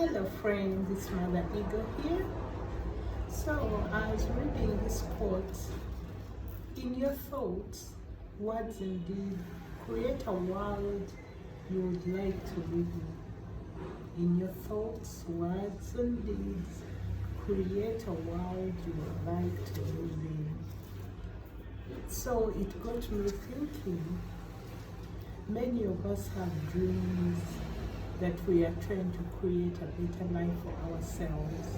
Hello friends, it's Mother Eagle here. So I was reading this quote. In your thoughts, words and deeds, create a world you would like to live in. In your thoughts, words and deeds, create a world you would like to live in. So it got me thinking, many of us have dreams that we are trying to create a better life for ourselves.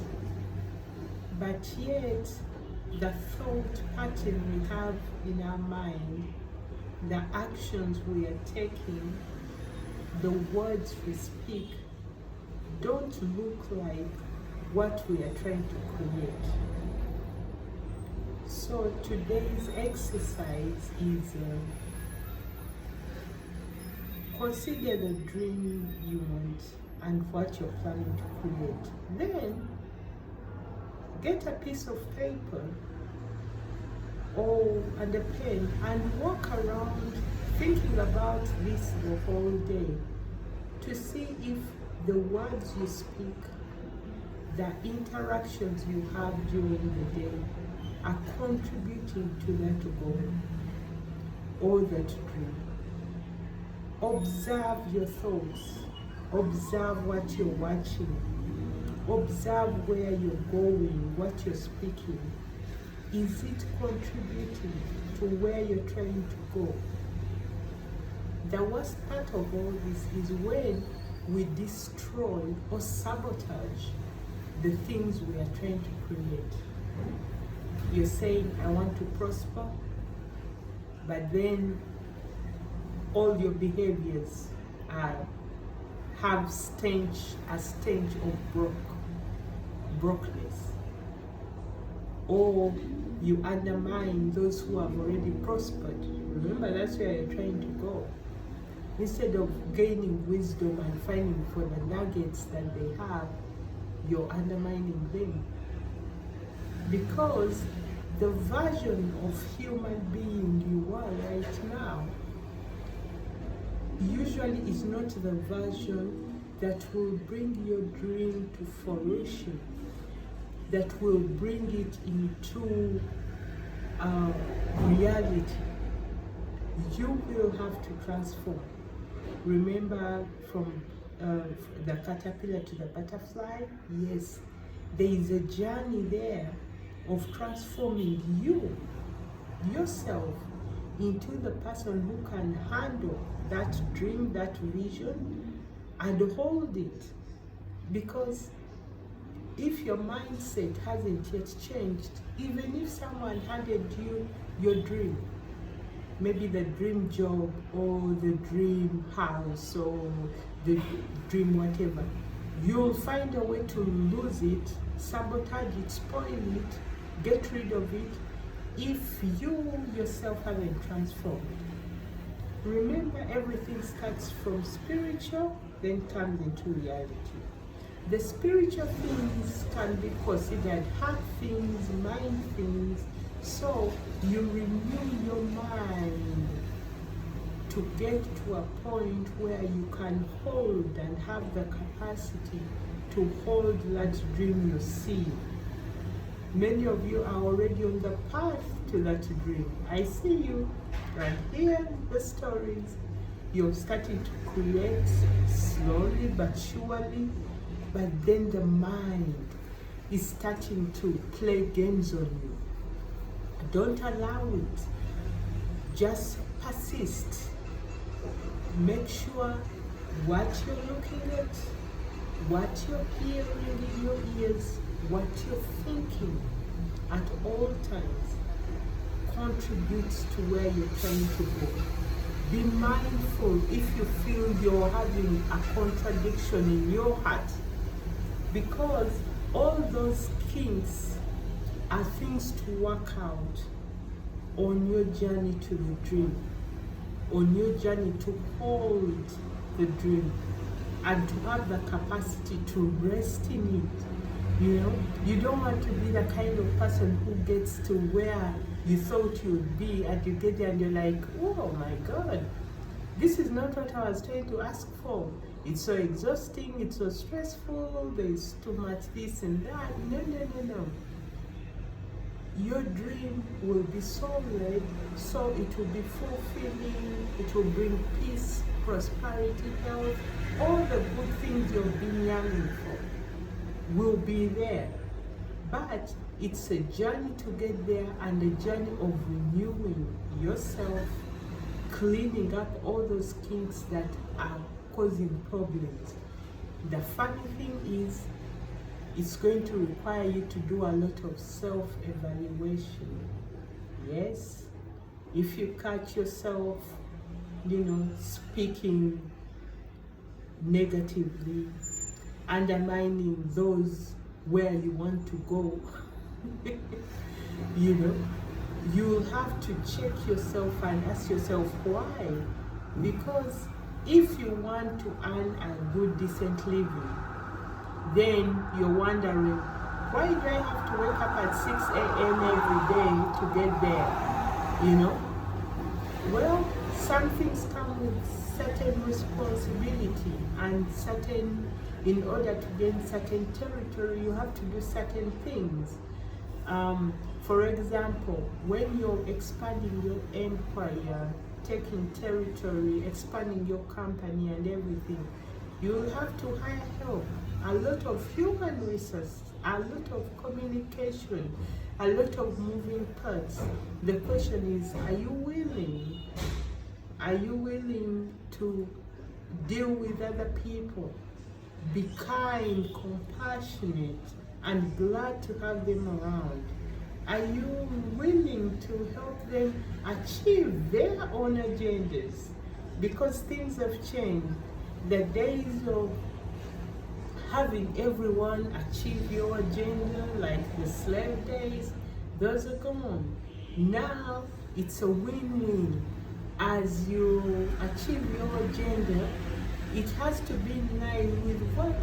But yet, the thought pattern we have in our mind, the actions we are taking, the words we speak, don't look like what we are trying to create. So today's exercise is consider the dream you want and what you're planning to create. Then get a piece of paper and a pen and walk around thinking about this the whole day to see if the words you speak, the interactions you have during the day are contributing to that goal or that dream. Observe your thoughts. Observe what you're watching. Observe where you're going, what you're speaking. Is it contributing to where you're trying to go? The worst part of all this is when we destroy or sabotage the things we are trying to create. You're saying, I want to prosper, but then all your behaviors have a stench of brokenness. Or you undermine those who have already prospered. Remember, that's where you're trying to go. Instead of gaining wisdom and finding for the nuggets that they have, you're undermining them. Because the version of human being you are right now usually is not the version that will bring your dream to fruition, that will bring it into reality. You will have to transform. Remember from the caterpillar to the butterfly? Yes, there is a journey there of transforming yourself into the person who can handle that dream, that vision, and hold it. Because if your mindset hasn't yet changed, even if someone handed you your dream, maybe the dream job or the dream house or the dream whatever, you'll find a way to lose it, sabotage it, spoil it, get rid of it, if you yourself haven't transformed. Remember, everything starts from spiritual, then turns into reality. The spiritual things can be considered heart things, mind things. So you renew your mind to get to a point where you can hold and have the capacity to hold that dream you see. Many of you are already on the path to that dream. I see you right here, the stories. You're starting to create slowly but surely, but then the mind is starting to play games on you. Don't allow it. Just persist. Make sure what you're looking at, what you're hearing in your ears, what you're thinking at all times contributes to where you're trying to go. Be mindful if you feel you're having a contradiction in your heart, because all those kinks are things to work out on your journey to the dream, on your journey to hold the dream and to have the capacity to rest in it. You know, you don't want to be the kind of person who gets to where you thought you would be and you get there and you're like, oh my God, this is not what I was trying to ask for. It's so exhausting, it's so stressful, there's too much this and that. No, no, no, no. Your dream will be soul-led, so it will be fulfilling, it will bring peace, prosperity, health, all the good things you've been yearning for will be there. But it's a journey to get there, and a journey of renewing yourself, cleaning up all those kinks that are causing problems. The funny thing is, it's going to require you to do a lot of self-evaluation. Yes, if you catch yourself, speaking negatively, undermining those where you want to go, you'll have to check yourself and ask yourself why. Because if you want to earn a good, decent living, then you're wondering, why do I have to wake up at 6 a.m. every day to get there? Well, some things come with certain responsibility, and in order to gain certain territory, you have to do certain things. For example, when you're expanding your empire, taking territory, expanding your company and everything, you'll have to hire help. A lot of human resources, a lot of communication, a lot of moving parts. The question is, are you willing? Are you willing to deal with other people? Be kind, compassionate, and glad to have them around. Are you willing to help them achieve their own agendas? Because things have changed. The days of having everyone achieve your agenda, like the slave days, those are gone. Now it's a win-win. As you achieve your agenda, it has to be in line with what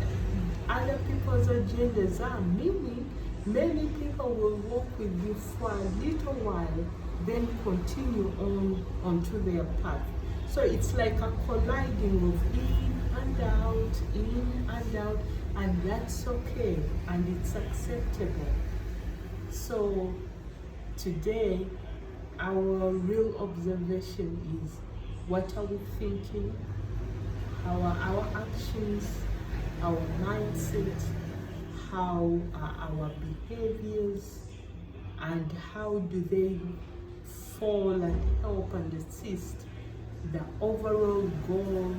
other people's agendas are. Meaning, many people will work with you for a little while, then continue onto their path. So it's like a colliding of in and out, and that's okay, and it's acceptable. So today, our real observation is, what are we thinking? How are our actions, our mindset, how are our behaviors, and how do they fall and help and assist the overall goal,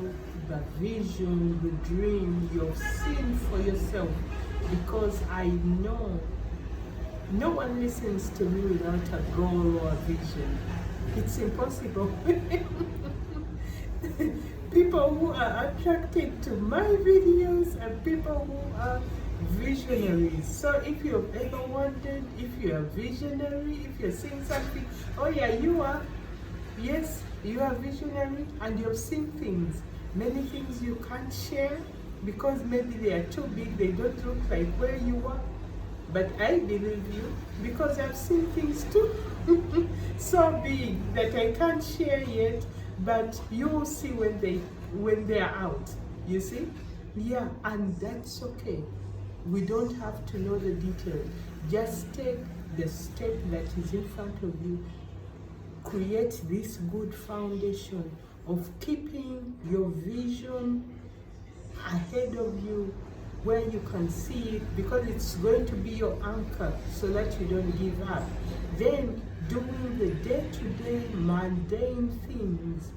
the vision, the dream you've seen for yourself? Because I know no one listens to me without a goal or a vision. It's impossible. People who are attracted to my videos are people who are visionaries. So if you've ever wondered if you're a visionary, if you're seeing something, oh yeah, you are. Yes, you are visionary, and you've seen things. Many things you can't share because maybe they are too big, they don't look like where you are. But I believe you because I've seen things too so big that I can't share yet, but you will see when they are out. You see? Yeah, and that's okay. We don't have to know the details. Just take the step that is in front of you. Create this good foundation of keeping your vision ahead of you, where you can see it, because it's going to be your anchor so that you don't give up. Then doing the day-to-day mundane things,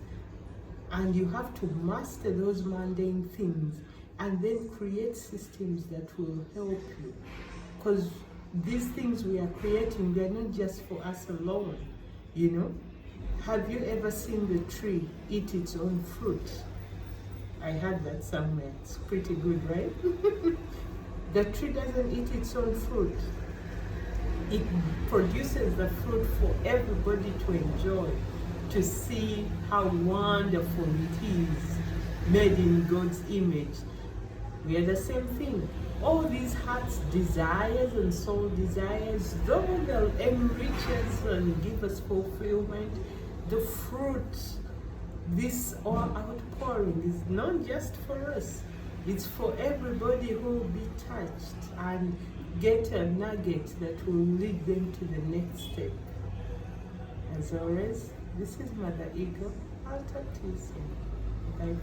and you have to master those mundane things, and then create systems that will help you. Because these things we are creating, they're not just for us alone, Have you ever seen the tree eat its own fruit? I heard that somewhere. It's pretty good, right? The tree doesn't eat its own fruit. It produces the fruit for everybody to enjoy, to see how wonderful it is, made in God's image. We are the same thing. All these heart's desires and soul desires, though they'll enrich us and give us fulfillment, the fruit, this all outpouring is not just for us, it's for everybody who will be touched and get a nugget that will lead them to the next step. As always, this is Mother Eagle. I'll talk to you soon. Bye.